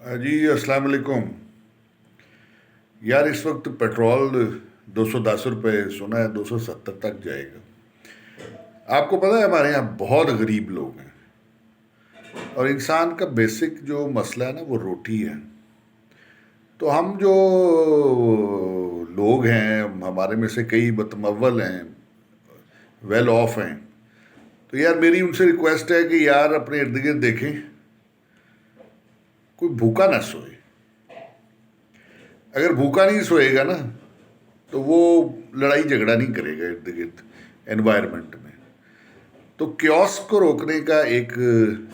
جی السلام علیکم. یار اس وقت پیٹرول 210 روپے، سنا ہے 270 تک جائے گا. آپ کو پتہ ہے ہمارے یہاں بہت غریب لوگ ہیں، اور انسان کا بیسک جو مسئلہ ہے نا وہ روٹی ہے. تو ہم جو لوگ ہیں، ہمارے میں سے کئی متمول ہیں، ویل آف ہیں. تو یار میری ان سے ریکویسٹ ہے کہ یار اپنے ارد گرد دیکھیں، کوئی بھوکا نہ سوئے. اگر بھوکا نہیں سوئے گا نا تو وہ لڑائی جھگڑا نہیں کرے گا ارد گرد انوائرمنٹ میں. تو کیوس کو روکنے کا ایک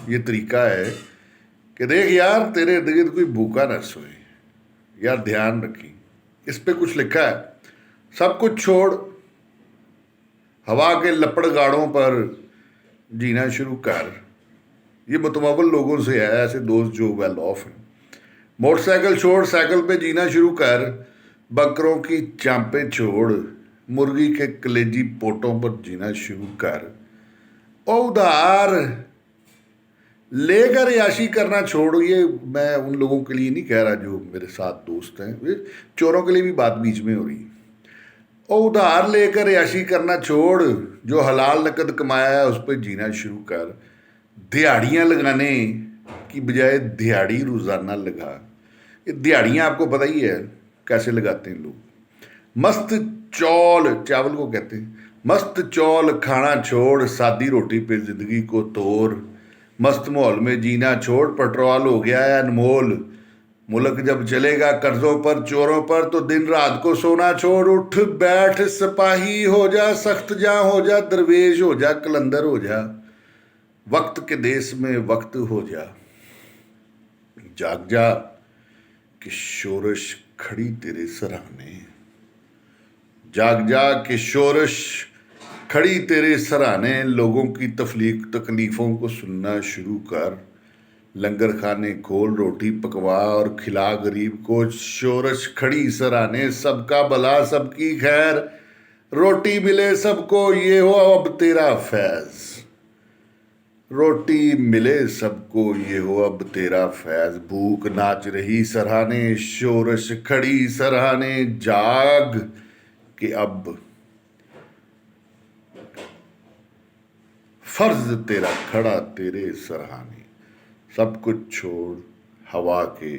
یہ طریقہ ہے کہ دیکھ یار تیرے ارد گرد کوئی بھوکا نہ سوئے، یار دھیان رکھی. اس پہ کچھ لکھا ہے، سب کچھ چھوڑ، ہوا کے لپڑ گاڑوں پر جینا شروع کر. یہ متمول لوگوں سے ہے، ایسے دوست جو ویل آف ہیں. موٹر سائیکل چھوڑ، سائیکل پہ جینا شروع کر. بکروں کی چانپیں چھوڑ، مرغی کے کلیجی پوٹوں پر جینا شروع کر. ادھار لے کر عیاشی کرنا چھوڑ. یہ میں ان لوگوں کے لیے نہیں کہہ رہا جو میرے ساتھ دوست ہیں، چوروں کے لیے بھی بات بیچ میں ہو رہی. ادھار لے کر عیاشی کرنا چھوڑ، جو حلال نقد کمایا ہے اس پہ جینا شروع کر. دیہڑیاں لگانے کی بجائے دیہڑی روزانہ لگا. یہ دیہڑیاں آپ کو پتہ ہی ہے کیسے لگاتے ہیں لوگ. مست چول، چاول کو کہتے ہیں، مست چول کھانا چھوڑ، سادی روٹی پہ زندگی کو توڑ. مست ماحول میں جینا چھوڑ، پٹرول ہو گیا ہے انمول. ملک جب چلے گا قرضوں پر، چوروں پر، تو دن رات کو سونا چھوڑ. اٹھ بیٹھ سپاہی ہو جا، سخت جاں ہو جا، درویش ہو جا، کلندر ہو جا. وقت کے دیس میں وقت ہو جا. جاگ جا کہ شورش کھڑی تیرے سرانے. جاگ جا کہ شورش کھڑی تیرے سرانے. لوگوں کی تکلیفوں کو سننا شروع کر. لنگر خانے کھول، روٹی پکوا اور کھلا غریب کو. شورش کھڑی سرانے. سب کا بھلا سب کی خیر، روٹی ملے سب کو، یہ ہو اب تیرا فیض. روٹی ملے سب کو، یہ ہو اب تیرا فیض. بھوک ناچ رہی سرہانے، شورش کھڑی سرہانے. جاگ کہ اب فرض تیرا کھڑا تیرے سرہانے. سب کچھ چھوڑ، ہوا کے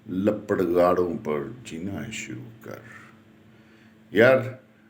لپڑ گاڑوں پر جینا شروع کر. یار